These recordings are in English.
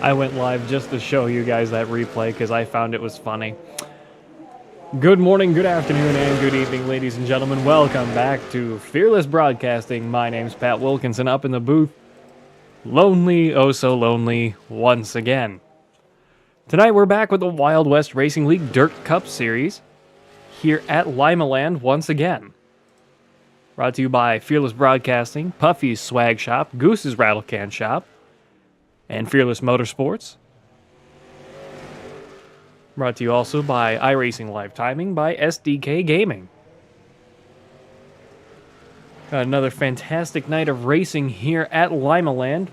I went live just to show you guys that replay because I found it was funny. Good morning, good afternoon, and good evening, ladies and gentlemen. Welcome back to Fearless Broadcasting. My name's Pat Wilkinson, up in the booth. Lonely, oh so lonely, once again. Tonight we're back with the Wild West Racing League Dirt Cup Series here at Limaland once again. Brought to you by Fearless Broadcasting, Puffy's Swag Shop, Goose's Rattle Can Shop, and Fearless Motorsports. Brought to you also by iRacing Live Timing by SDK Gaming. Got another fantastic night of racing here at Limaland.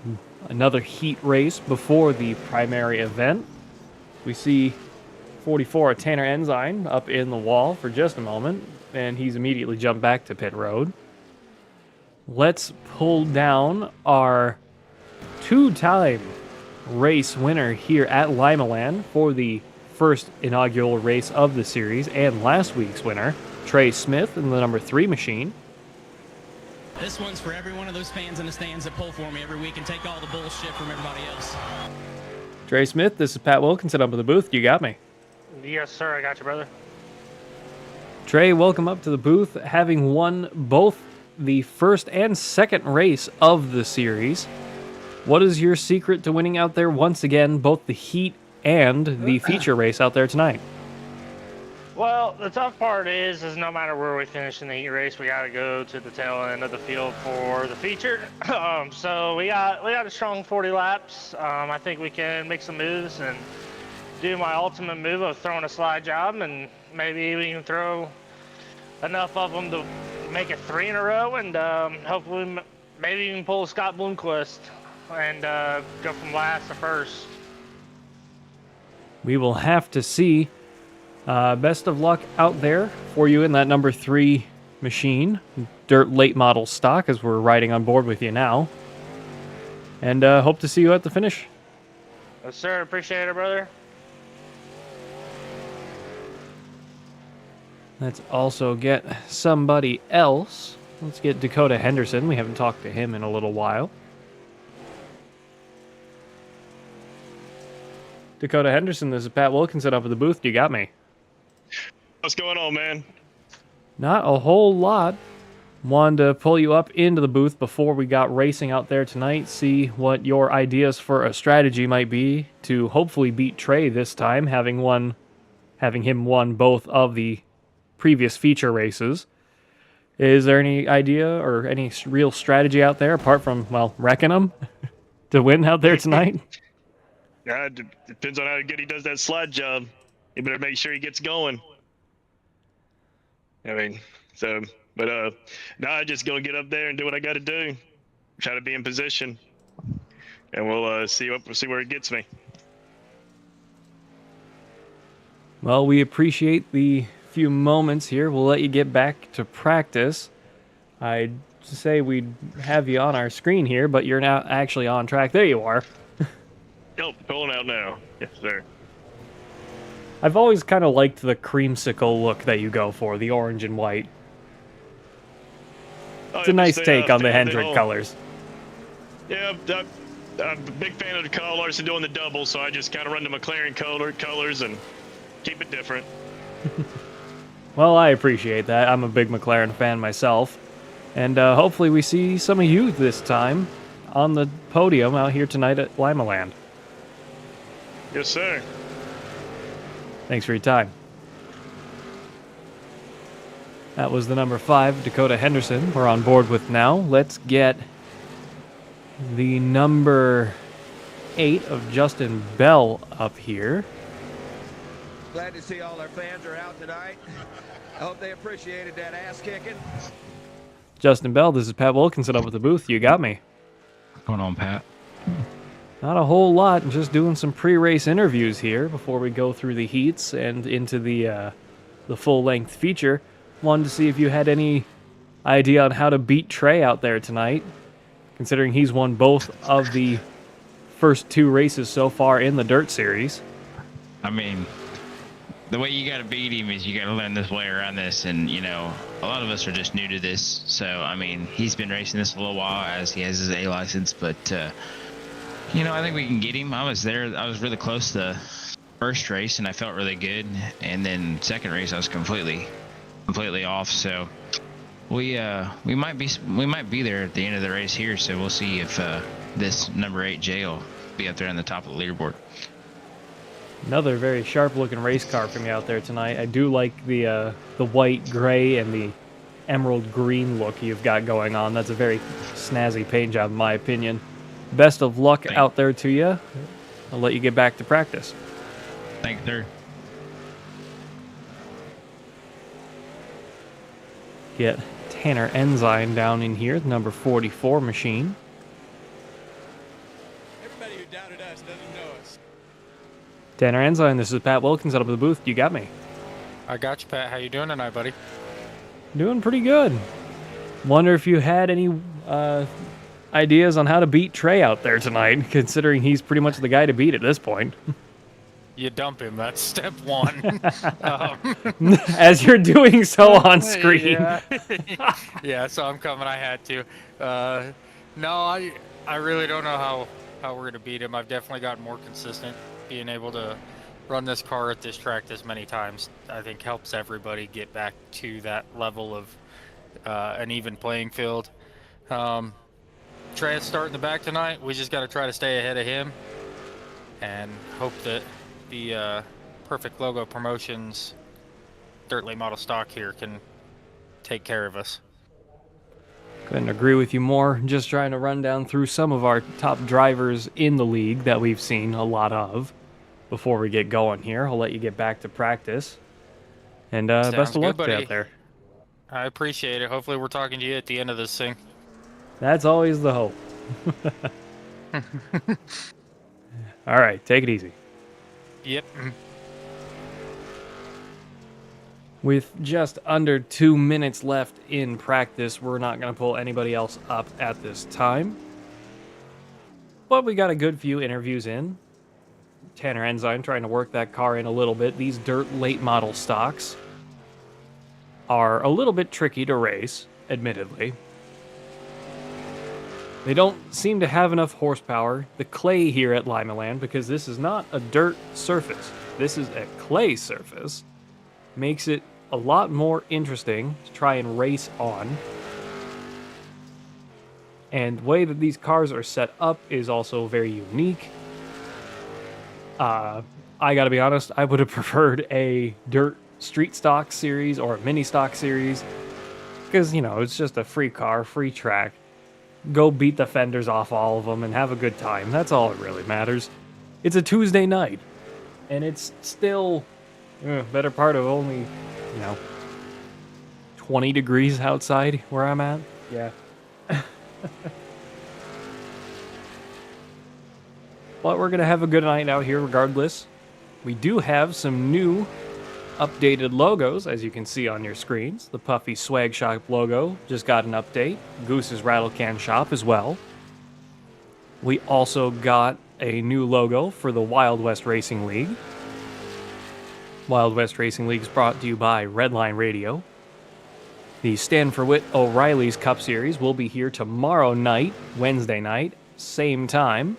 Another heat race before the primary event. We see 44 Tanner Ensign up in the wall for just a moment, and he's immediately jumped back to pit road. Let's pull down our two-time race winner here at Limaland for the first inaugural race of the series, and last week's winner, Trey Smith in the number 3 machine. This one's for every one of those fans in the stands that pull for me every week and take all the bullshit from everybody else. Trey Smith, this is Pat Wilkinson up in the booth. You got me. Yes, sir. I got you, brother. Trey, welcome up to the booth, having won both the first and second race of the series. What is your secret to winning out there once again, both the heat and the feature race out there tonight? Well, the tough part is no matter where we finish in the heat race, we got to go to the tail end of the field for the feature. So we got a strong 40 laps. I think we can make some moves and do my ultimate move of throwing a slide job, and maybe we can throw enough of them to make it 3 in a row, and hopefully maybe you can pull a Scott Bloomquist and go from last to first. We will have to see. Best of luck out there for you in that number 3 machine. Dirt late model stock, as we're riding on board with you now. And hope to see you at the finish. Yes, sir. Appreciate it, brother. Let's also get somebody else. Let's get Dakota Henderson. We haven't talked to him in a little while. Dakota Henderson, this is Pat Wilkinson up at the booth. You got me. What's going on, man? Not a whole lot. Wanted to pull you up into the booth before we got racing out there tonight, see what your ideas for a strategy might be to hopefully beat Trey this time, having him won both of the previous feature races. Is there any idea or any real strategy out there apart from, well, wrecking him to win out there tonight? Yeah, it depends on how good he does that slide job. You better make sure he gets going. I mean, but now I'm just gonna get up there and do what I got to do. Try to be in position, and we'll see where it gets me. Well, we appreciate the few moments here. We'll let you get back to practice. I'd say we'd have you on our screen here, but you're now actually on track. There you are. Yep, pulling out now. Yes, sir. I've always kind of liked the creamsicle look that you go for, the orange and white. It's a nice take on the Hendrick colors. Yeah, I'm a big fan of the Kyle Larson doing the double, so I just kind of run the McLaren colors and keep it different. Well, I appreciate that. I'm a big McLaren fan myself. And hopefully we see some of you this time on the podium out here tonight at Limaland. Yes, sir. Thanks for your time. That was the number 5, Dakota Henderson, we're on board with now. Let's get the number 8 of Justin Bell up here. Glad to see all our fans are out tonight. I hope they appreciated that ass kicking. Justin Bell, this is Pat Wilkinson up at the booth. You got me. What's going on, Pat? Not a whole lot, just doing some pre-race interviews here before we go through the heats and into the full-length feature. Wanted to see if you had any idea on how to beat Trey out there tonight, considering he's won both of the first 2 races so far in the Dirt Series. I mean, the way you got to beat him is you got to learn this way around this, and you know, a lot of us are just new to this. So I mean, he's been racing this a little while as he has his A license, but I think we can get him. I was there. I was really close the first race, and I felt really good. And then second race, I was completely off. So we might be there at the end of the race here. So we'll see if this number 8 Jay will be up there on the top of the leaderboard. Another very sharp-looking race car from you out there tonight. I do like the white, gray, and the emerald green look you've got going on. That's a very snazzy paint job, in my opinion. Best of luck out there to you. I'll let you get back to practice. Thanks, sir. Get Tanner Ensign down in here, the number 44 machine. Everybody who doubted us doesn't know us. Tanner Ensign, this is Pat Wilkins out of the booth. You got me. I got you, Pat. How you doing tonight, buddy? Doing pretty good. Wonder if you had any ideas on how to beat Trey out there tonight, considering he's pretty much the guy to beat at this point. You dump him. That's step one. As you're doing so on screen. Yeah. Yeah, so I'm coming. I had to. No, I really don't know how we're going to beat him. I've definitely gotten more consistent. Being able to run this car at this track this many times, I think helps everybody get back to that level of an even playing field. Trey's starting the back tonight. We just got to try to stay ahead of him and hope that the Perfect Logo Promotions Dirt Late Model stock here can take care of us. Couldn't agree with you more. Just trying to run down through some of our top drivers in the league that we've seen a lot of before we get going here. I'll let you get back to practice. And best of luck to you out there. I appreciate it. Hopefully we're talking to you at the end of this thing. That's always the hope. All right, take it easy. Yep. With just under 2 minutes left in practice, we're not going to pull anybody else up at this time. But we got a good few interviews in. Tanner Ensign trying to work that car in a little bit. These dirt late model stocks are a little bit tricky to race, admittedly. They don't seem to have enough horsepower. The clay here at Lima Land, because this is not a dirt surface, this is a clay surface, makes it a lot more interesting to try and race on. And the way that these cars are set up is also very unique. I gotta be honest, I would have preferred a dirt street stock series or a mini stock series, because, it's just a free car, free track. Go beat the fenders off all of them and have a good time. That's all that really matters. It's a Tuesday night, and it's still better part of only, 20 degrees outside where I'm at. Yeah. But we're going to have a good night out here regardless. We do have some new updated logos, as you can see on your screens. The Puffy Swag Shop logo just got an update. Goose's Rattle Can Shop as well. We also got a new logo for the Wild West Racing League. Wild West Racing League is brought to you by Redline Radio. The Stand for Wit O'Reilly's Cup Series will be here tomorrow night, Wednesday night, same time.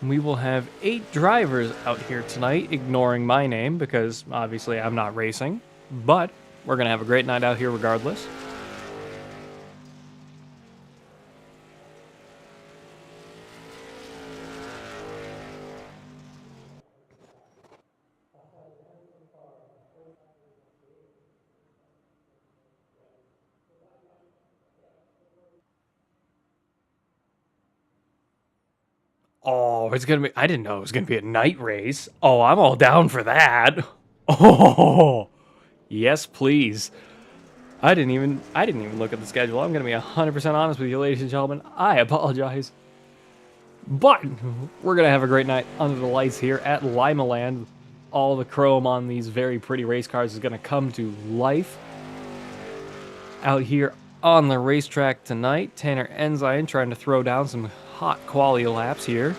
We will have 8 drivers out here tonight, ignoring my name because obviously I'm not racing. But we're going to have a great night out here regardless. Oh, it's going to be... I didn't know it was going to be a night race. Oh, I'm all down for that. Oh, yes, please. I didn't even look at the schedule. I'm going to be 100% honest with you, ladies and gentlemen. I apologize. But we're going to have a great night under the lights here at Lima Land. All the chrome on these very pretty race cars is going to come to life. Out here on the racetrack tonight, Tanner Ensign trying to throw down some hot quality laps here.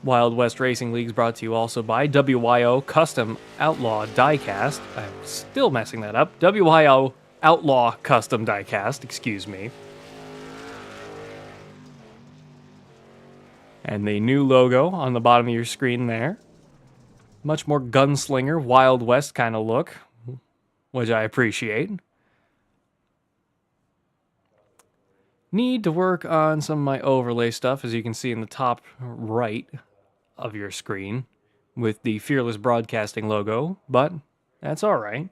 Wild West Racing League is brought to you also by WYO Custom Outlaw Diecast. I'm still messing that up. WYO Outlaw Custom Diecast, excuse me. And the new logo on the bottom of your screen there. Much more gunslinger, Wild West kind of look, which I appreciate. Need to work on some of my overlay stuff, as you can see in the top right of your screen, with the Fearless Broadcasting logo, but that's all right.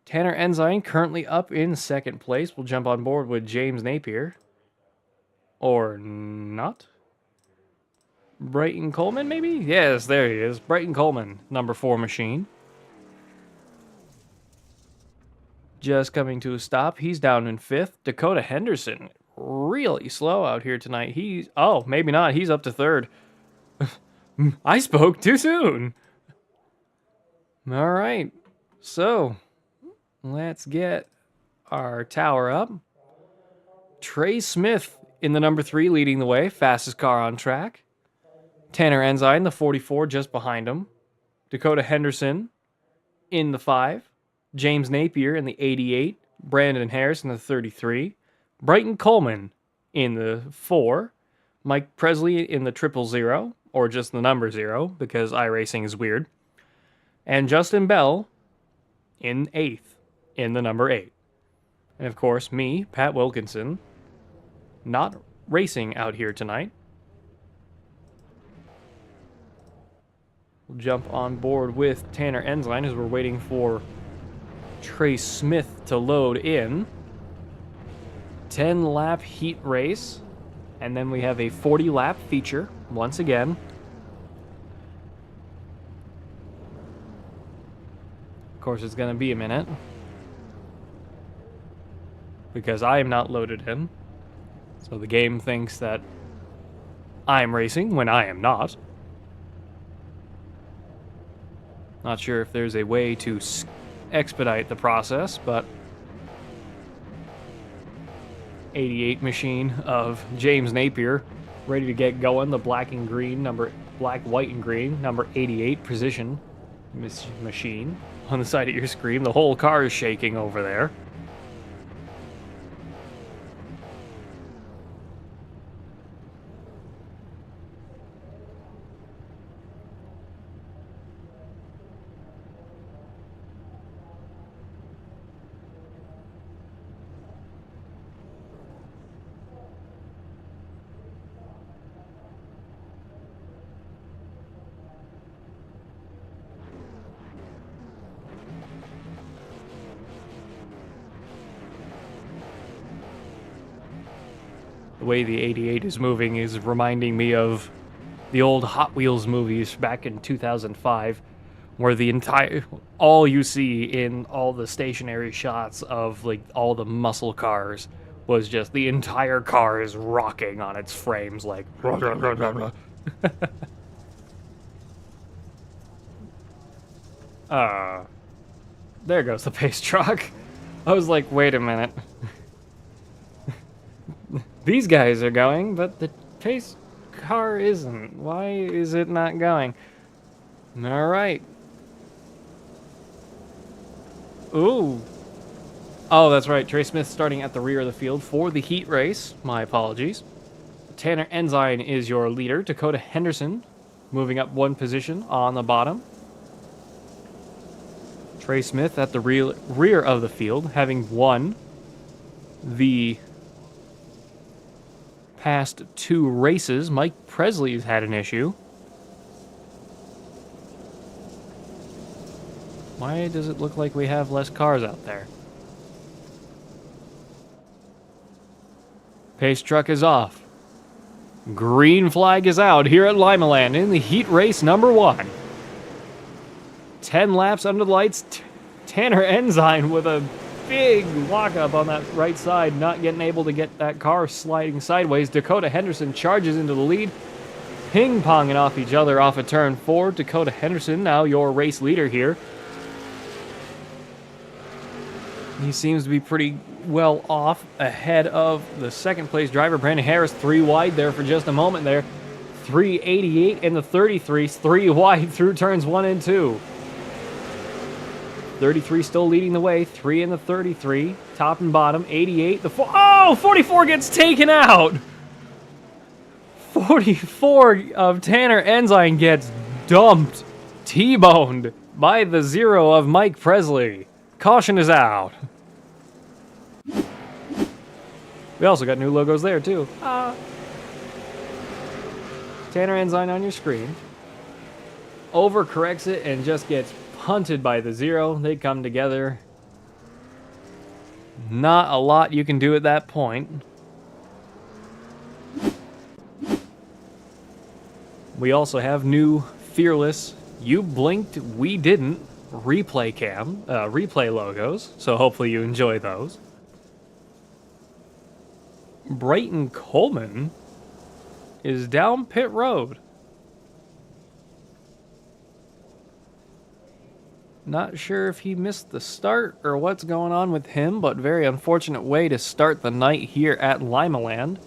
Tanner Ensign currently up in second place. We'll jump on board with James Napier. Or not? Brighton Coleman, maybe? Yes, there he is. Brighton Coleman, number 4 machine. Just coming to a stop. He's down in 5th. Dakota Henderson, really slow out here tonight. Oh, maybe not. He's up to 3rd. I spoke too soon. All right. So, let's get our tower up. Trey Smith in the number 3 leading the way. Fastest car on track. Tanner Ensign, the 44, just behind him. Dakota Henderson in the 5. James Napier in the 88. Brandon Harris in the 33. Brighton Coleman in the 4. Mike Presley in the 000, or just the number 0, because iRacing is weird. And Justin Bell in 8th, in the number 8. And of course, me, Pat Wilkinson, not racing out here tonight. We'll jump on board with Tanner Ensign as we're waiting for Trey Smith to load in. 10-lap heat race, and then we have a 40-lap feature once again. Of course, it's going to be a minute because I am not loaded in. So the game thinks that I am racing when I am not. Not sure if there's a way to expedite the process, but 88 machine of James Napier ready to get going. The black, white, and green, number 88 precision machine on the side of your screen. The whole car is shaking over there. The way the 88 is moving is reminding me of the old Hot Wheels movies back in 2005, where all you see in all the stationary shots of like all the muscle cars was just the entire car is rocking on its frames like there goes the pace truck. I was like, wait a minute. These guys are going, but the pace car isn't. Why is it not going? All right. Ooh. Oh, that's right. Trey Smith starting at the rear of the field for the heat race. My apologies. Tanner Ensign is your leader. Dakota Henderson moving up 1 position on the bottom. Trey Smith at the rear of the field, having won the past 2 races. Mike Presley's had an issue. Why does it look like we have less cars out there? Pace truck is off. Green flag is out here at Limaland in the heat race number 1. 10 laps under the lights. Tanner Ensign with a big walk-up on that right side, not able to get that car sliding sideways. Dakota Henderson charges into the lead, ping-ponging off each other off of turn 4. Dakota Henderson, now your race leader here. He seems to be pretty well off ahead of the second-place driver, Brandon Harris, 3 wide there for just a moment there. 388 in the 33s, 3 wide through turns 1 and 2. 33 still leading the way. 3 in the 33. Top and bottom. 88. Oh, 44 gets taken out. 44 of Tanner Ensign gets dumped. T-boned by the 0 of Mike Presley. Caution is out. We also got new logos there, too. Tanner Ensign on your screen. Overcorrects it and just gets punted by the 0. They come together. Not a lot you can do at that point. We also have new Fearless, You Blinked, We Didn't replay logos, so hopefully you enjoy those. Brayton Coleman is down pit road. Not sure if he missed the start or what's going on with him, but very unfortunate way to start the night here at Limaland.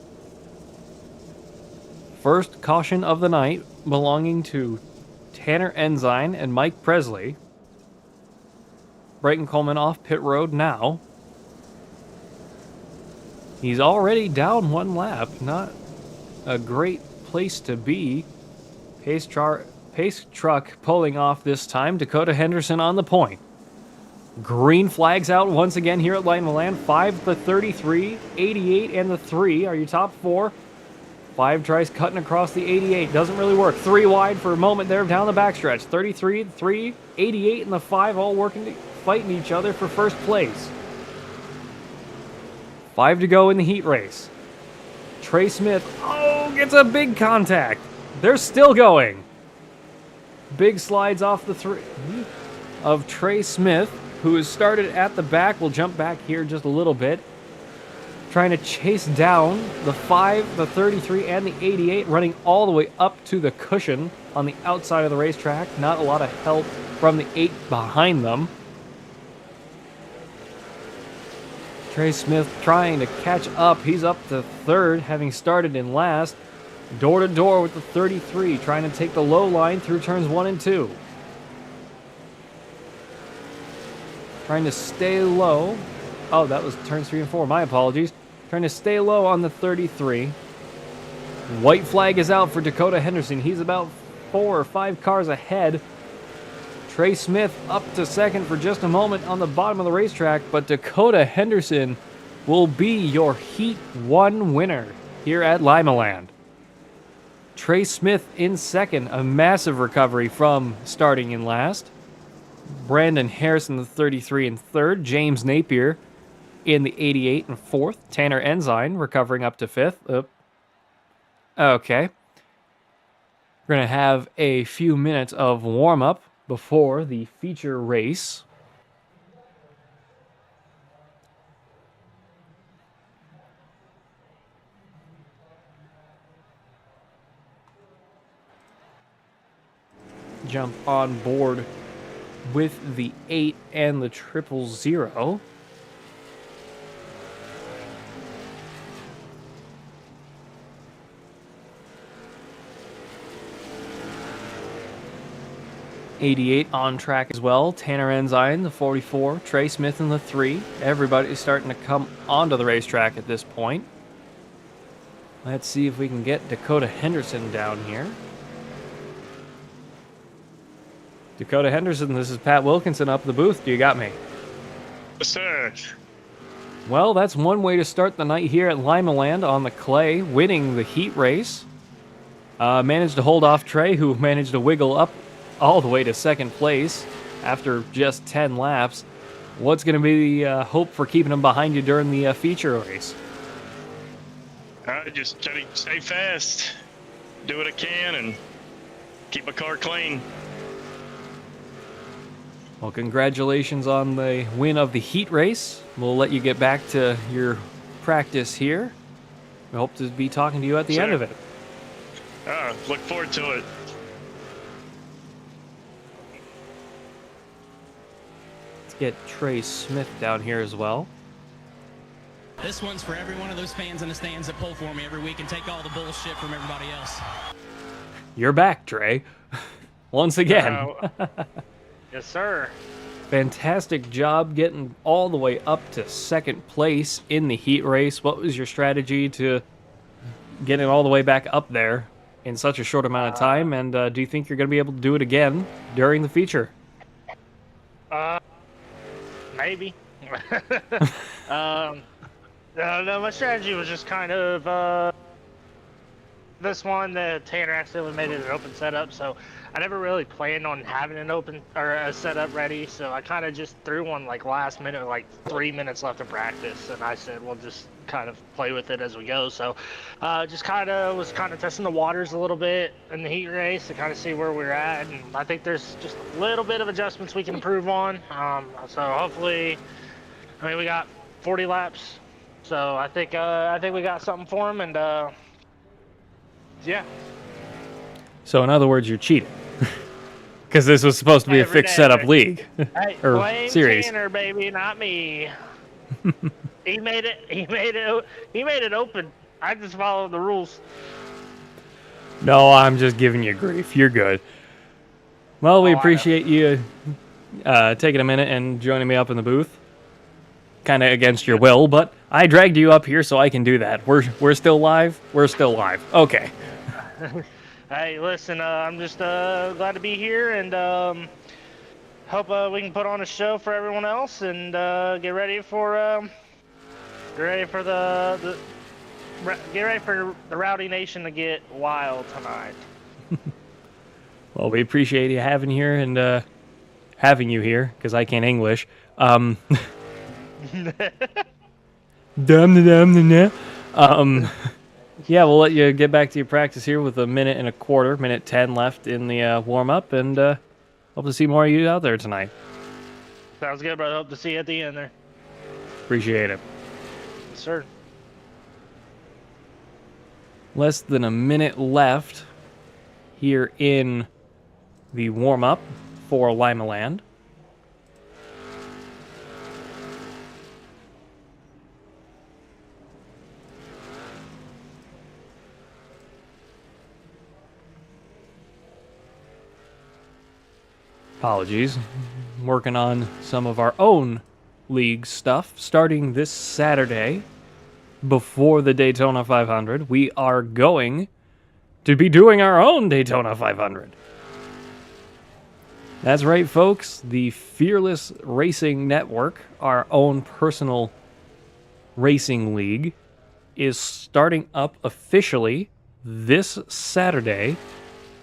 First caution of the night belonging to Tanner Ensign and Mike Presley. Brayton Coleman off pit road now. He's already down 1 lap. Not a great place to be. Pace truck pulling off this time. Dakota Henderson on the point. Green flags out once again here at Limaland. 5 the 33, 88 and the 3 are your top 4. 5 tries cutting across the 88. Doesn't really work. 3 wide for a moment there down the backstretch. 33, 3, 88 and the 5 all fighting each other for first place. 5 to go in the heat race. Trey Smith, gets a big contact. They're still going. Big slides off the 3 of Trey Smith, who has started at the back. We'll jump back here just a little bit. Trying to chase down the 5, the 33, and the 88, running all the way up to the cushion on the outside of the racetrack. Not a lot of help from the 8 behind them. Trey Smith trying to catch up. He's up to 3rd, having started in last. Door to door with the 33, trying to take the low line through turns 1 and 2. Trying to stay low. Oh, that was turns 3 and 4. My apologies. Trying to stay low on the 33. White flag is out for Dakota Henderson. He's about 4 or 5 cars ahead. Trey Smith up to 2nd for just a moment on the bottom of the racetrack, but Dakota Henderson will be your Heat 1 winner here at Limaland. Trey Smith in 2nd, a massive recovery from starting in last. Brandon Harrison, the 33, in 3rd. James Napier in the 88 and 4th. Tanner Ensign recovering up to 5th. Okay. We're going to have a few minutes of warm-up before the feature race. Jump on board with the 8 and the 000. '88 on track as well. Tanner Ensign, the 44. Trey Smith in the 3. Everybody's starting to come onto the racetrack at this point. Let's see if we can get Dakota Henderson down here. Dakota Henderson, this is Pat Wilkinson up the booth. Do you got me? Yes, sir. Well, that's one way to start the night here at Limaland on the clay, winning the heat race. Managed to hold off Trey, who managed to wiggle up all the way to 2nd place after just 10 laps. What's going to be the hope for keeping him behind you during the feature race? I just try to stay fast, do what I can, and keep my car clean. Well, congratulations on the win of the heat race. We'll let you get back to your practice here. We hope to be talking to you at the end of it. Look forward to it. Let's get Trey Smith down here as well. This one's for every one of those fans in the stands that pull for me every week and take all the bullshit from everybody else. You're back, Trey. Once again. Yes, sir. fantastic job getting all the way up to second place in the heat race. What was your strategy to getting all the way back up there in such a short amount of time? And do you think you're going to be able to do it again during the feature? Maybe. No, my strategy was just kind of this one. The Tanner accidentally made it an open setup, so I never really planned on having an open or a setup ready. So I kind of just threw one like last minute, like 3 minutes left of practice, and I said we'll just kind of play with it as we go. So just kind of was testing the waters a little bit in the heat race to kind of see where we're at, and I think there's just a little bit of adjustments we can improve on. So hopefully, I mean, we got 40 laps, so I think we got something for him, and yeah. So in other words, you're cheating. Because this was supposed to be a Every fixed day. setup league. Hey, or blame series. Tanner, baby, not me. He made it open. I just followed the rules. No, I'm just giving you grief. You're good. Well, we Oh, I know. appreciate you taking a minute and joining me up in the booth. Kind of against your will, but I dragged you up here so I can do that. We're still live? We're still live. Okay. Hey, listen, I'm just glad to be here, and hope we can put on a show for everyone else, and get ready for the Rowdy Nation to get wild tonight. Well, we appreciate you having here and having you here because I can't English. Yeah, we'll let you get back to your practice here with 1.25 minutes, minute 10 left in the warm-up, and hope to see more of you out there tonight. Sounds good, brother. Hope to see you at the end there. Appreciate it. Yes, sir. Less than a minute left here in the warm-up for Lima Land. Apologies. Working on some of our own league stuff starting this Saturday before the Daytona 500. We are going to be doing our own Daytona 500. That's right, folks. The Fearless Racing Network, our own personal racing league, is starting up officially this Saturday.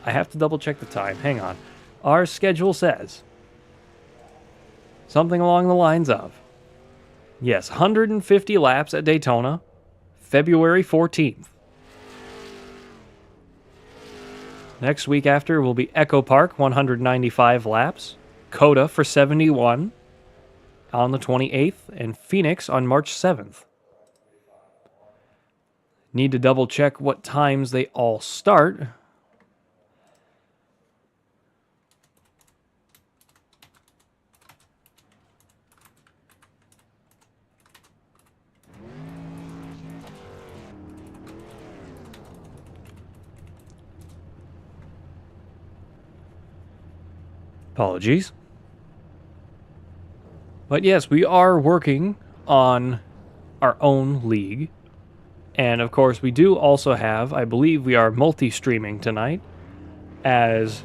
I have to double check the time. Hang on. Our schedule says something along the lines of, yes, 150 laps at Daytona, February 14th. Next week after will be Echo Park, 195 laps, Coda for 71 on the 28th, and Phoenix on March 7th. Need to double check what times they all start. Apologies. But yes, we are working on our own league. And of course, we do also have, I believe we are multi-streaming tonight, as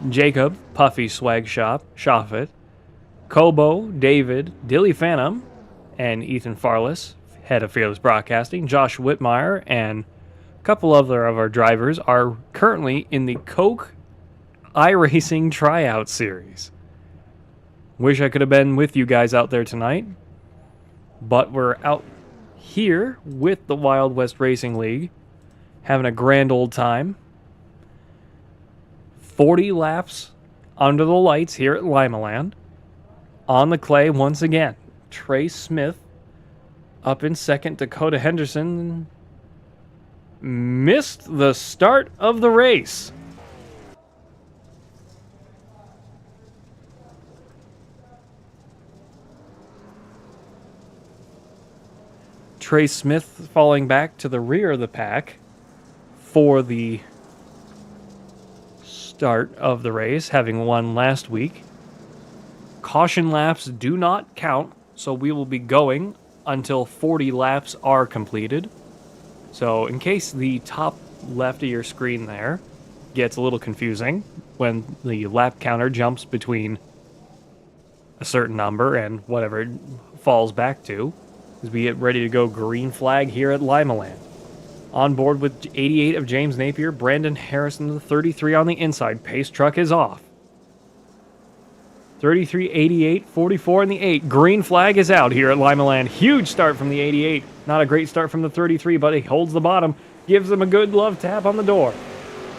Jacob, Puffy Swag Shop, Shoffit, Kobo, David, Dilly Phantom, and Ethan Farless, head of Fearless Broadcasting, Josh Whitmire, and a couple other of our drivers are currently in the Coke iRacing tryout series. Wish I could have been with you guys out there tonight, but we're out here with the Wild West Racing League, having a grand old time. 40 laps under the lights here at Lima Land. On the clay once again, Trace Smith up in second. Dakota Henderson missed the start of the race. Trace Smith falling back to the rear of the pack for the start of the race, having won last week. Caution laps do not count, so we will be going until 40 laps are completed. So in case the top left of your screen there gets a little confusing when the lap counter jumps between a certain number and whatever it falls back to, as we get ready to go green flag here at Limaland. On board with 88 of James Napier, Brandon Harrison, the 33 on the inside. Pace truck is off. 33, 88, 44 in the 8. Green flag is out here at Limaland. Huge start from the 88. Not a great start from the 33, but he holds the bottom. Gives them a good love tap on the door.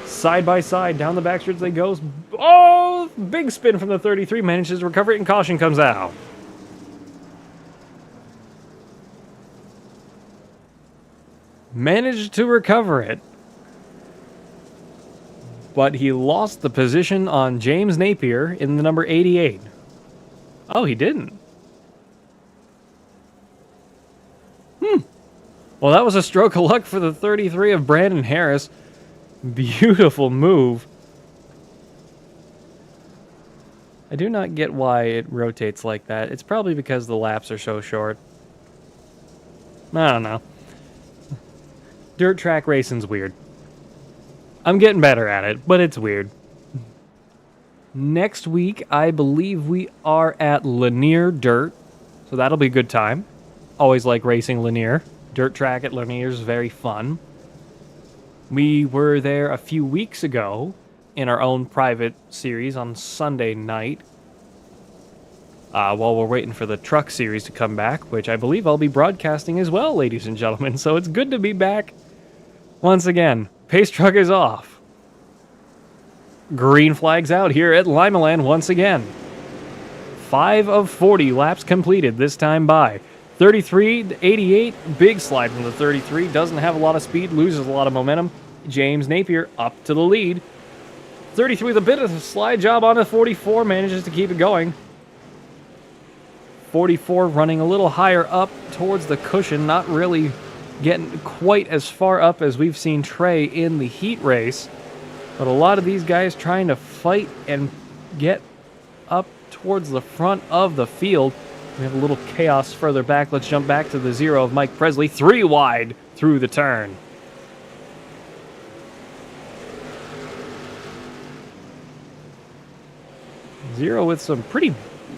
Side by side, down the backstretch they go. Oh, big spin from the 33. Manages to recover it, and caution comes out. Managed to recover it. But he lost the position on James Napier in the number 88. Oh, he didn't. Well, that was a stroke of luck for the 33 of Brandon Harris. Beautiful move. I do not get why it rotates like that. It's probably because the laps are so short. I don't know. Dirt track racing's weird. I'm getting better at it, but it's weird. Next week, I believe we are at Lanier Dirt, so that'll be a good time. Always like racing Lanier. Dirt track at Lanier is very fun. We were there a few weeks ago in our own private series on Sunday night while we're waiting for the truck series to come back, which I believe I'll be broadcasting as well, ladies and gentlemen, so it's good to be back once again. Pace truck is off. Green flags out here at Limaland once again. 5 of 40 laps completed this time by. 33 to 88, big slide from the 33. Doesn't have a lot of speed, loses a lot of momentum. James Napier up to the lead. 33 with a bit of a slide job on the 44, manages to keep it going. 44 running a little higher up towards the cushion, not really getting quite as far up as we've seen Trey in the heat race. But a lot of these guys trying to fight and get up towards the front of the field. We have a little chaos further back. Let's jump back to the 0 of Mike Presley. 3 wide through the turn. Zero with some pretty...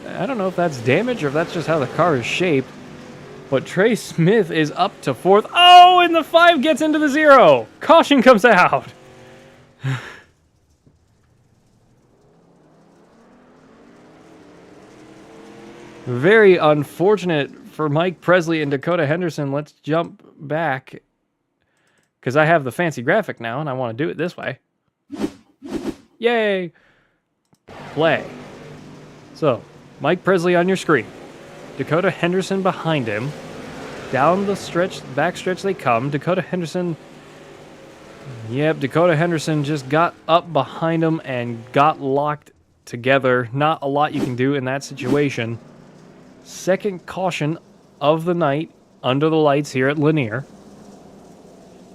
I don't know if that's damage or if that's just how the car is shaped. But Trey Smith is up to 4th. Oh, and the 5 gets into the 0. Caution comes out. Very unfortunate for Mike Presley and Dakota Henderson. Let's jump back because I have the fancy graphic now and I want to do it this way. Yay! Play. So, Mike Presley on your screen. Dakota Henderson behind him. Down the stretch, back stretch they come. Dakota Henderson... Yep, Dakota Henderson just got up behind him and got locked together. Not a lot you can do in that situation. Second caution of the night under the lights here at Lanier.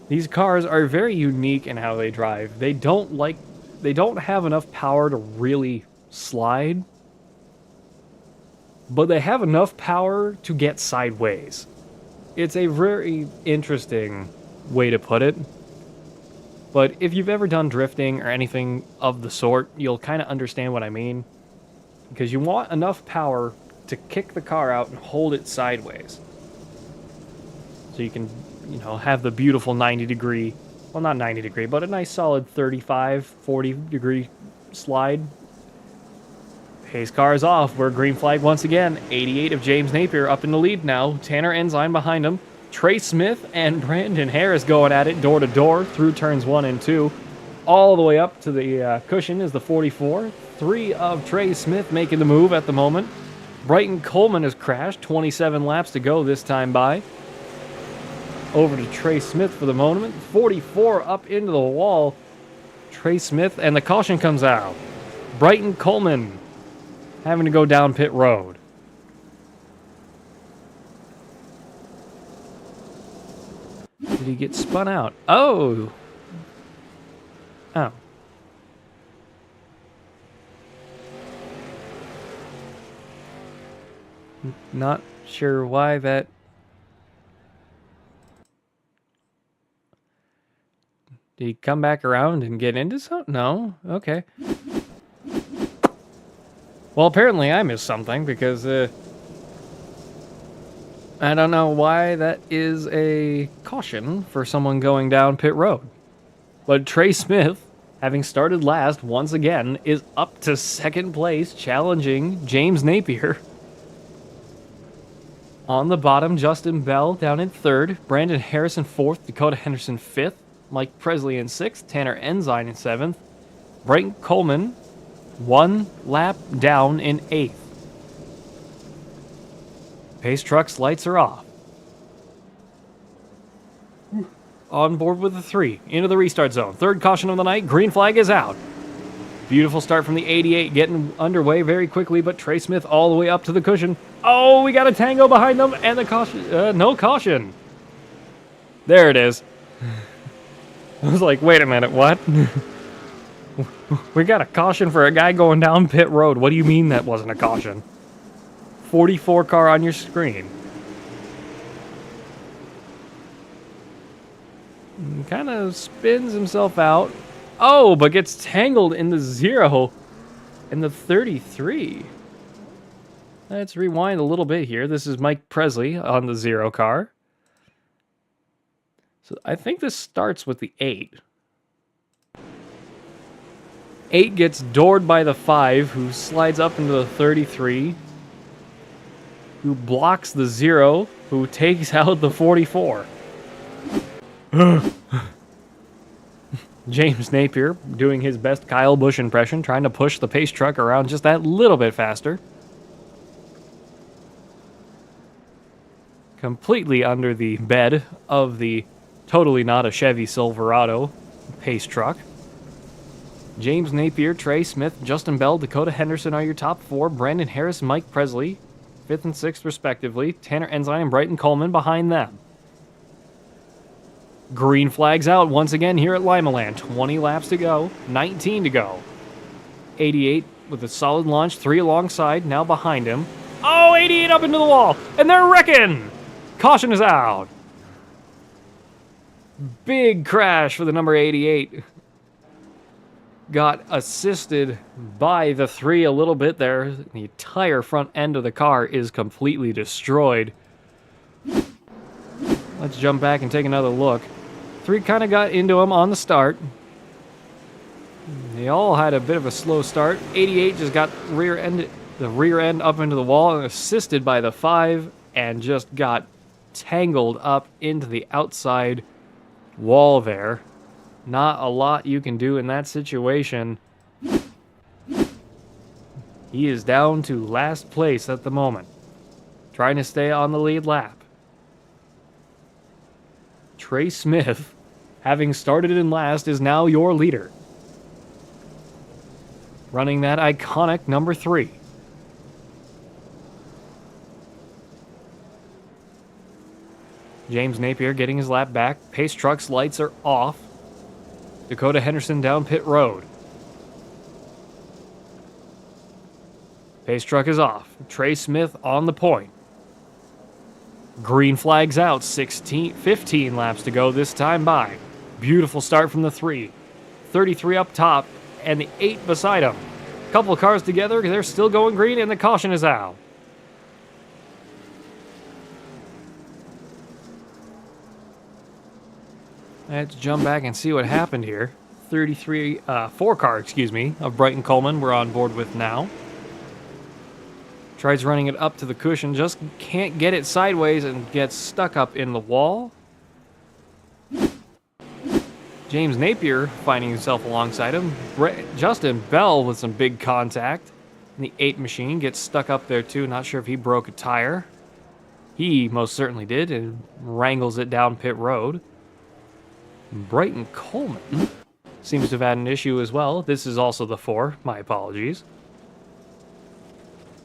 These cars are very unique in how they drive. They don't have enough power to really slide, but they have enough power to get sideways. It's a very interesting way to put it. But if you've ever done drifting or anything of the sort, you'll kind of understand what I mean. Because you want enough power to kick the car out and hold it sideways. So you can, have the beautiful 90 degree, well, not 90 degree, but a nice solid 35, 40 degree slide. Pace car is off. We're green flag once again. 88 of James Napier up in the lead now. Tanner Ensign behind him. Trey Smith and Brandon Harris going at it door to door through turns 1 and 2. All the way up to the cushion is the 44. 3 of Trey Smith making the move at the moment. Brighton Coleman has crashed. 27 laps to go this time by. Over to Trey Smith for the moment. 44 up into the wall. Trey Smith, and the caution comes out. Brighton Coleman having to go down pit road. Did he get spun out? Oh. Not sure why that... Did he come back around and get into something? No? Okay. Well, apparently I missed something because, I don't know why that is a caution for someone going down pit road. But Trey Smith, having started last once again, is up to second place, challenging James Napier. On the bottom, Justin Bell down in third, Brandon Harrison fourth, Dakota Henderson fifth, Mike Presley in sixth, Tanner Ensign in seventh, Brighton Coleman 1 lap down in eighth. Pace Truck's lights are off. On board with the 3, into the restart zone. Third caution of the night, green flag is out. Beautiful start from the 88, getting underway very quickly, but Trey Smith all the way up to the cushion. Oh, we got a tango behind them, and the caution, no caution. There it is. I was like, wait a minute, what? We got a caution for a guy going down pit road. What do you mean that wasn't a caution? 44 car on your screen. Kind of spins himself out. Oh, but gets tangled in the 0 and the 33. Let's rewind a little bit here. This is Mike Presley on the 0 car. So I think this starts with the 8. 8 gets doored by the 5, who slides up into the 33, who blocks the 0, who takes out the 44. James Napier doing his best Kyle Busch impression, trying to push the pace truck around just that little bit faster. Completely under the bed of the totally not a Chevy Silverado pace truck. James Napier, Trey Smith, Justin Bell, Dakota Henderson are your top 4. Brandon Harris, Mike Presley, 5th and 6th respectively. Tanner Ensign and Brighton Coleman behind them. Green flags out once again here at Limaland. 20 laps to go, 19 to go. 88 with a solid launch, 3 alongside, now behind him. Oh, 88 up into the wall, and they're wrecking! Caution is out. Big crash for the number 88. Got assisted by the 3 a little bit there. The entire front end of the car is completely destroyed. Let's jump back and take another look. 3 kind of got into him on the start. They all had a bit of a slow start. 88 just got the rear end up into the wall and assisted by the 5 and just got tangled up into the outside wall there. Not a lot you can do in that situation. He is down to last place at the moment, trying to stay on the lead lap. Trey Smith, having started in last, is now your leader, running that iconic number 3. James Napier getting his lap back. Pace Truck's lights are off. Dakota Henderson down pit road. Pace Truck is off. Trey Smith on the point. Green flags out. 15 laps to go this time by. Beautiful start from the 3. 33 up top and the 8 beside him. Couple of cars together. They're still going green and the caution is out. Let's jump back and see what happened here. 4 car, of Brighton Coleman we're on board with now. Tries running it up to the cushion, just can't get it sideways and gets stuck up in the wall. James Napier finding himself alongside him. Justin Bell with some big contact. And the 8 machine gets stuck up there too. Not sure if he broke a tire. He most certainly did and wrangles it down pit road. Brighton Coleman seems to have had an issue as well. This is also the 4. My apologies.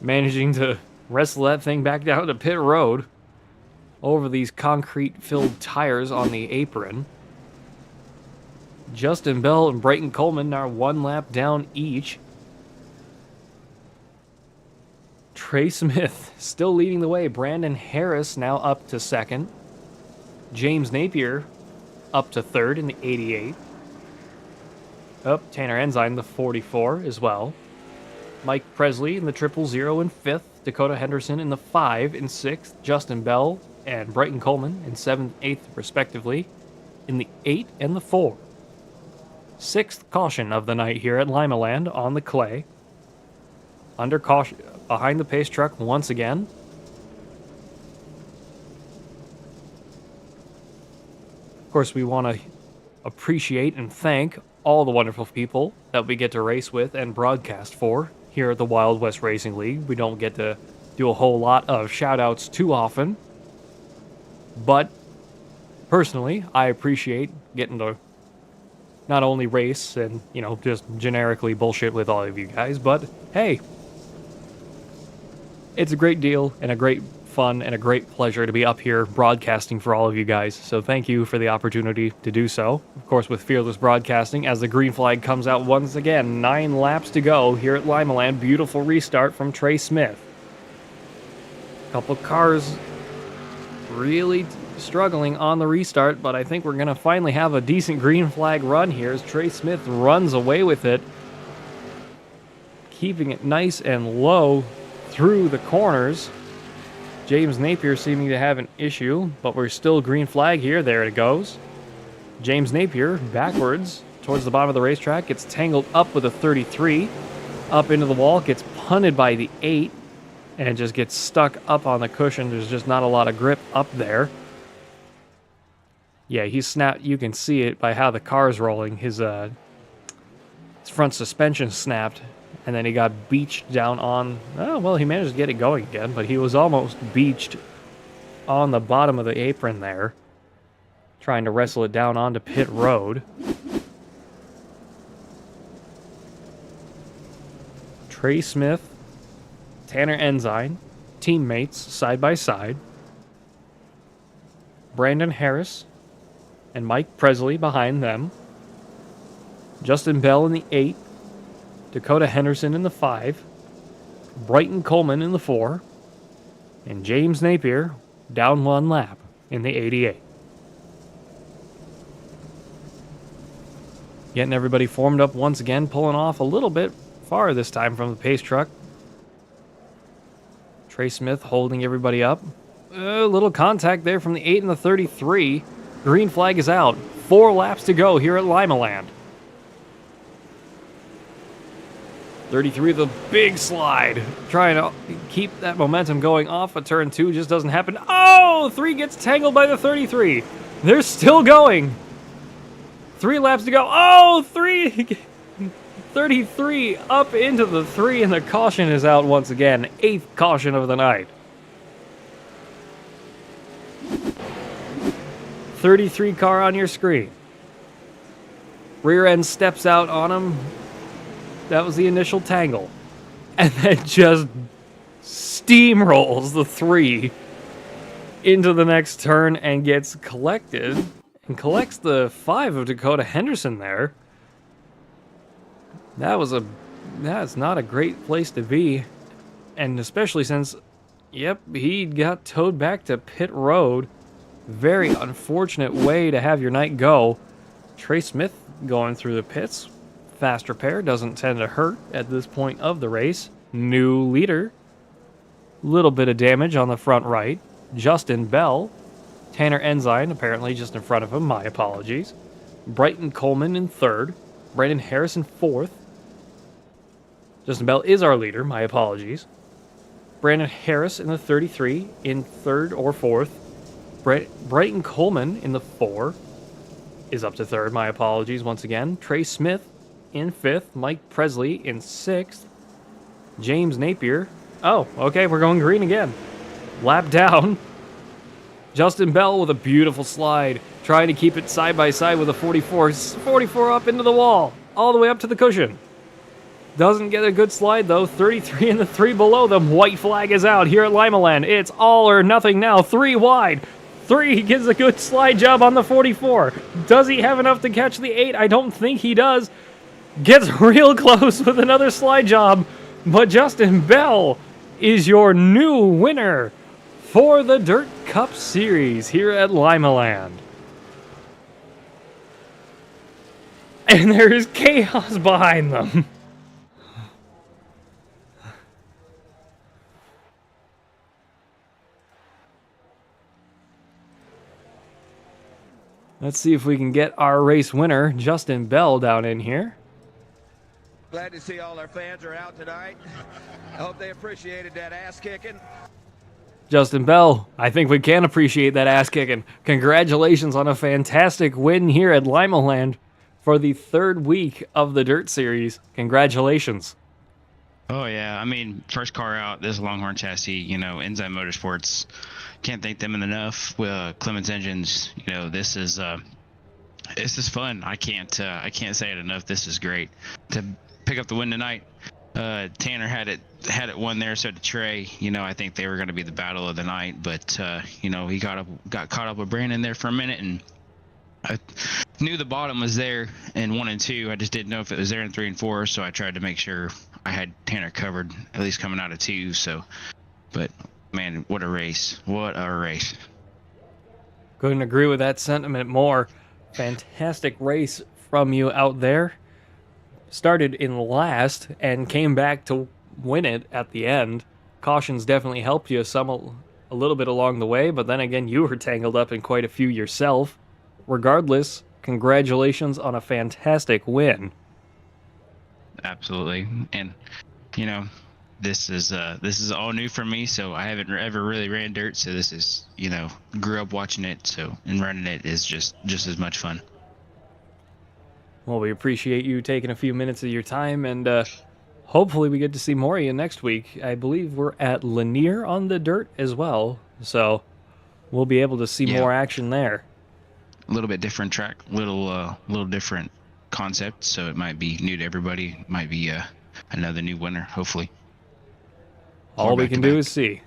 Managing to wrestle that thing back down to pit road over these concrete-filled tires on the apron. Justin Bell and Brighton Coleman are 1 lap down each. Trey Smith still leading the way. Brandon Harris now up to second. James Napier up to third in the 88. Tanner Ensign, the 44 as well. Mike Presley in the 000 in 5th. Dakota Henderson in the 5 in 6th. Justin Bell and Brighton Coleman in 7th, 8th, respectively, in the 8 and the 4. 6th caution of the night here at Limaland on the clay. Under caution, behind the pace truck once again. Of course, we want to appreciate and thank all the wonderful people that we get to race with and broadcast for here at the Wild West Racing League. We don't get to do a whole lot of shout-outs too often, but personally, I appreciate getting to not only race and, you know, just generically bullshit with all of you guys, but hey, it's a great deal and a great fun and a great pleasure to be up here broadcasting for all of you guys. So thank you for the opportunity to do so. Of course, with Fearless Broadcasting, as the green flag comes out once again, 9 laps to go here at Limaland. Beautiful restart from Trey Smith. Couple cars really struggling on the restart, but I think we're going to finally have a decent green flag run here as Trey Smith runs away with it, keeping it nice and low through the corners. James Napier seeming to have an issue, but we're still green flag here. There it goes. James Napier backwards towards the bottom of the racetrack, gets tangled up with a 33, up into the wall, gets punted by the 8, and just gets stuck up on the cushion. There's just not a lot of grip up there. Yeah, he snapped. You can see it by how the car's rolling. His front suspension snapped, and then he got beached down on... Oh, well, he managed to get it going again, but he was almost beached on the bottom of the apron there, trying to wrestle it down onto pit road. Trey Smith, Tanner Ensign, teammates side by side. Brandon Harris and Mike Presley behind them. Justin Bell in the 8. Dakota Henderson in the 5, Brighton Coleman in the 4, and James Napier down 1 lap in the 88. Getting everybody formed up once again, pulling off a little bit far this time from the pace truck. Trey Smith holding everybody up. A little contact there from the 8 and the 33. Green flag is out. 4 laps to go here at Limaland. 33, the big slide. Trying to keep that momentum going off of turn 2. Just doesn't happen. Oh, 3 gets tangled by the 33. They're still going. 3 laps to go. Oh, 33 up into the 3, and the caution is out once again. 8th caution of the night. 33 car on your screen. Rear end steps out on him. That was the initial tangle. And then just steamrolls the 3 into the next turn and gets collected. And collects the 5 of Dakota Henderson there. That's not a great place to be. And especially since, yep, he got towed back to pit road. Very unfortunate way to have your night go. Trey Smith going through the pits. Fast repair doesn't tend to hurt at this point of the race. New leader. Little bit of damage on the front right. Justin Bell. Tanner Ensign apparently just in front of him. My apologies. Brighton Coleman in 3rd. Brandon Harris in 4th. Justin Bell is our leader. My apologies. Brandon Harris in the 33 in 3rd or 4th. Brighton Coleman in the 4 is up to 3rd. My apologies once again. Trey Smith in 5th, Mike Presley in 6th, James Napier. Oh, okay, we're going green again. Lap down. Justin Bell with a beautiful slide, trying to keep it side by side with a 44. 44 up into the wall, all the way up to the cushion. Doesn't get a good slide though. 33 and the 3 below them. White flag is out here at Limaland. It's all or nothing now. 3 wide. 3 gets a good slide job on the 44. Does he have enough to catch the 8? I don't think he does. Gets real close with another slide job, but Justin Bell is your new winner for the Dirt Cup Series here at Limaland. And there is chaos behind them. Let's see if we can get our race winner, Justin Bell, down in here. Glad to see all our fans are out tonight. I hope they appreciated that ass kicking. Justin Bell, I think we can appreciate that ass kicking. Congratulations on a fantastic win here at Limaland for the third week of the Dirt Series. Congratulations. Oh yeah, I mean, first car out, this Longhorn chassis, you know, Enzyme Motorsports, can't thank them enough. Clements Engines, you know, this is fun. I can't say it enough. This is great to pick up the win tonight. Tanner had it won there, so did Trey. You know, I think they were going to be the battle of the night, but you know, he got caught up with Brandon there for a minute, and I knew the bottom was there in 1 and 2. I just didn't know if it was there in 3 and 4, so I tried to make sure I had Tanner covered, at least coming out of 2. So, but man, what a race! What a race! Couldn't agree with that sentiment more. Fantastic race from you out there. Started in last and came back to win it at the end. Cautions definitely helped you a little bit along the way, but then again, you were tangled up in quite a few yourself. Regardless, congratulations on a fantastic win. Absolutely, and you know, this is all new for me, so I haven't ever really ran dirt, so this is, you know, grew up watching it, so, and running it is just as much fun. Well, we appreciate you taking a few minutes of your time, and hopefully we get to see more of you next week. I believe we're at Lanier on the dirt as well, so we'll be able to see more action there. A little bit different track, little different concept, so it might be new to everybody. Might be another new winner, hopefully. All we can do is see.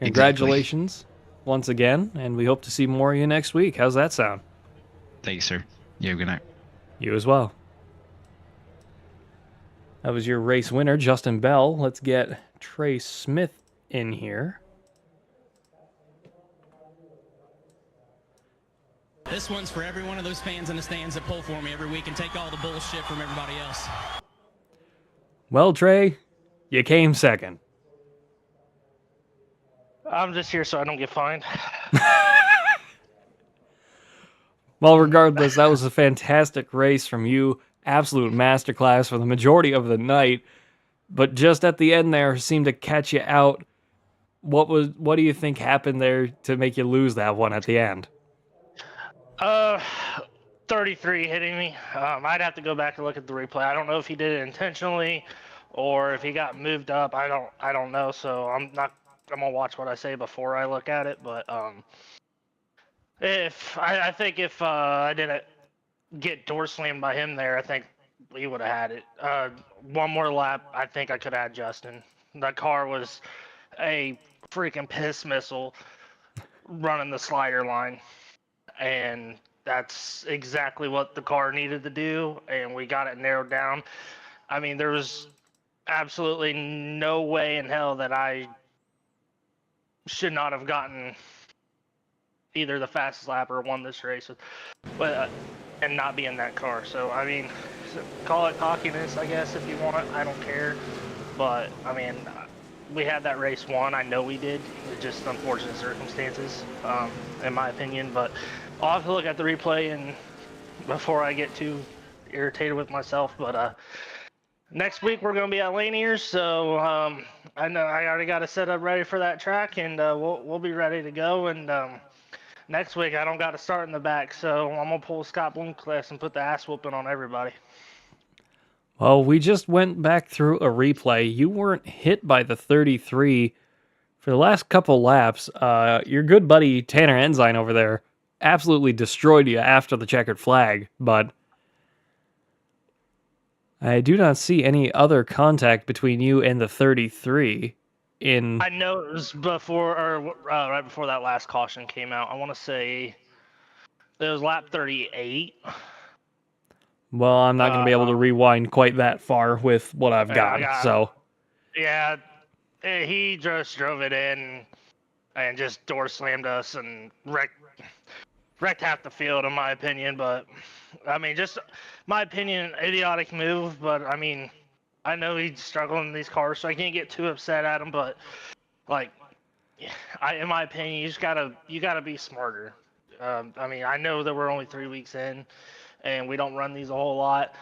Congratulations once again, and we hope to see more of you next week. How's that sound? Thank you, sir. You have a good night. You as well. That was your race winner, Justin Bell. Let's get Trey Smith in here. This one's for every one of those fans in the stands that pull for me every week and take all the bullshit from everybody else. Well, Trey, you came second. I'm just here so I don't get fined. Well, regardless, that was a fantastic race from you. Absolute masterclass for the majority of the night. But just at the end there, seemed to catch you out. What do you think happened there to make you lose that one at the end? 33 hitting me. I'd have to go back and look at the replay. I don't know if he did it intentionally or if he got moved up. I don't know. So I'm gonna watch what I say before I look at it. But if I didn't get door slammed by him there, I think he would have had it. One more lap, I think I could have had Justin. That car was a freaking piss missile running the slider line. And that's exactly what the car needed to do, and we got it narrowed down. I mean, there was absolutely no way in hell that I should not have gotten either the fastest lap or won this race, and not be in that car. So, I mean, call it cockiness, I guess, if you want. I don't care. But, I mean, we had that race won. I know we did. It's just unfortunate circumstances, in my opinion. But I'll have to look at the replay and before I get too irritated with myself. But next week we're going to be at Lanier, so I know I already got it set up ready for that track, and we'll be ready to go. And next week I don't got to start in the back, so I'm gonna pull Scott Bloomclass and put the ass whooping on everybody. Well, we just went back through a replay. You weren't hit by the 33 for the last couple laps. Your good buddy Tanner Ensign over there absolutely destroyed you after the checkered flag, but I do not see any other contact between you and the 33 in... I know it was before, or right before that last caution came out. I want to say it was lap 38. Well, I'm not going to be able to rewind quite that far with what I've got, so... Yeah, he just drove it in and just door slammed us and wrecked half the field, in my opinion. But I mean, just my opinion, idiotic move. But I mean, I know he's struggling in these cars, so I can't get too upset at him. But like, in my opinion, you gotta be smarter. I mean, I know that we're only 3 weeks in, and we don't run these a whole lot.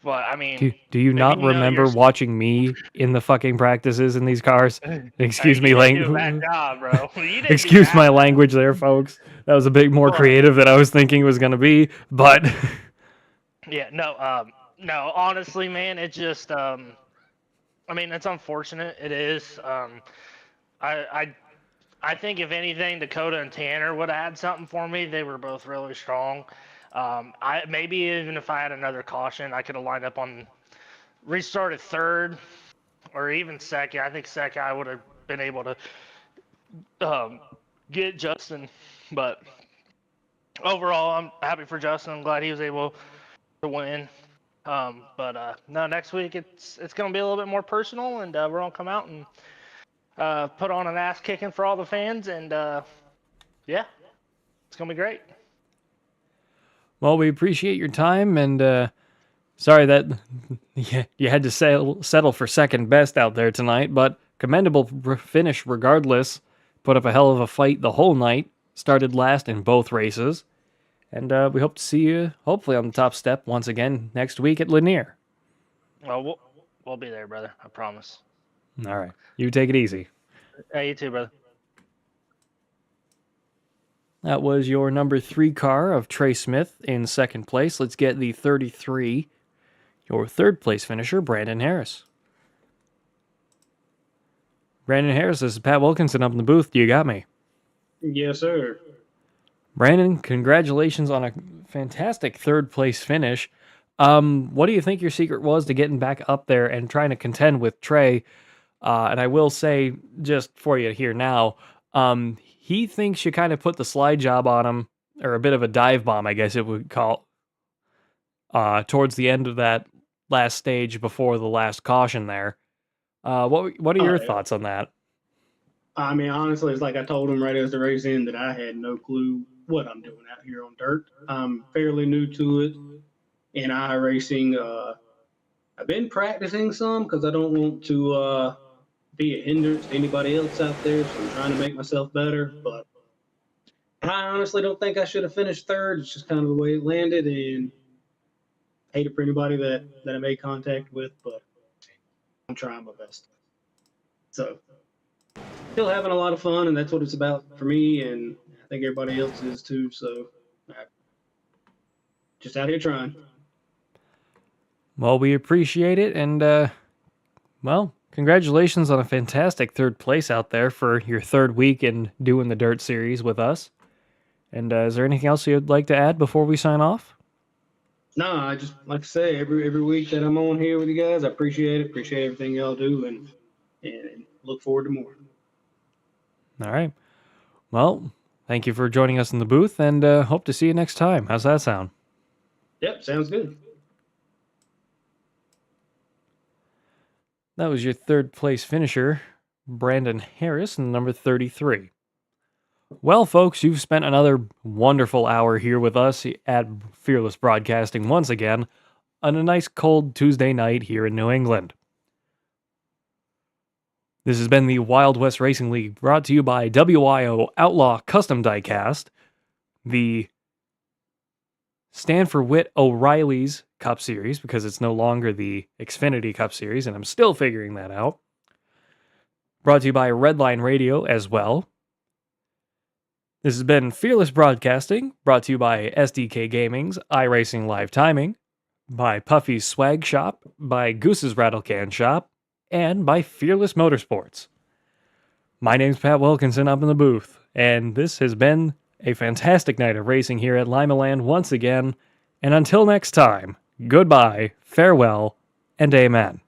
But I mean, Do you not remember watching me in the fucking practices in these cars? Excuse me, bad job, bro. Excuse my language there, folks. That was a bit more creative than I was thinking it was going to be, but yeah, no, honestly, man, it just, I mean, it's unfortunate. It is. I think if anything, Dakota and Tanner would have had something for me. They were both really strong. Maybe even if I had another caution, I could have lined up on restarted third or even second. I think second I would have been able to get Justin. But overall, I'm happy for Justin. I'm glad he was able to win. But no, next week it's going to be a little bit more personal, and we're going to come out and put on an ass kicking for all the fans, and yeah, it's going to be great. Well, we appreciate your time, and sorry that you had to settle for second best out there tonight, but commendable finish regardless. Put up a hell of a fight the whole night, started last in both races, and we hope to see you, hopefully, on the top step once again next week at Lanier. Well, we'll be there, brother. I promise. All right. You take it easy. Hey, you too, brother. That was your number 3 car of Trey Smith in second place. Let's get the 33, your third place finisher, Brandon Harris. Brandon Harris, this is Pat Wilkinson up in the booth. You got me? Yes, sir. Brandon, congratulations on a fantastic third place finish. What do you think your secret was to getting back up there and trying to contend with Trey? And I will say, just for you here now, he thinks you kind of put the slide job on him, or a bit of a dive bomb, I guess it would call, towards the end of that last stage before the last caution there. What are your thoughts on that? I mean, honestly, it's like I told him right as the race ended, I had no clue what I'm doing out here on dirt. I'm fairly new to it in iRacing. I've been practicing some because I don't want to be a hindrance to anybody else out there, so I'm trying to make myself better. But I honestly don't think I should have finished third. It's just kind of the way it landed, and I hate it for anybody that I made contact with, but I'm trying my best. So still having a lot of fun, and that's what it's about for me, and I think everybody else is too. So just out here trying. Well, we appreciate it, and well, congratulations on a fantastic third place out there for your third week in doing the Dirt Series with us. And is there anything else you'd like to add before we sign off? No, I just, like I say, every week that I'm on here with you guys, I appreciate it. Appreciate everything y'all do, and look forward to more. All right. Well, thank you for joining us in the booth, and hope to see you next time. How's that sound? Yep, sounds good. That was your third place finisher, Brandon Harris, number 33. Well, folks, you've spent another wonderful hour here with us at Fearless Broadcasting once again on a nice cold Tuesday night here in New England. This has been the Wild West Racing League, brought to you by WIO Outlaw Custom Diecast, the Stanford Witt O'Reilly's Cup Series, because it's no longer the Xfinity Cup Series, and I'm still figuring that out. Brought to you by Redline Radio as well. This has been Fearless Broadcasting, brought to you by SDK Gaming's iRacing Live Timing, by Puffy's Swag Shop, by Goose's Rattle Can Shop, and by Fearless Motorsports. My name's Pat Wilkinson up in the booth, and this has been a fantastic night of racing here at Limaland once again, and until next time, goodbye, farewell, and amen.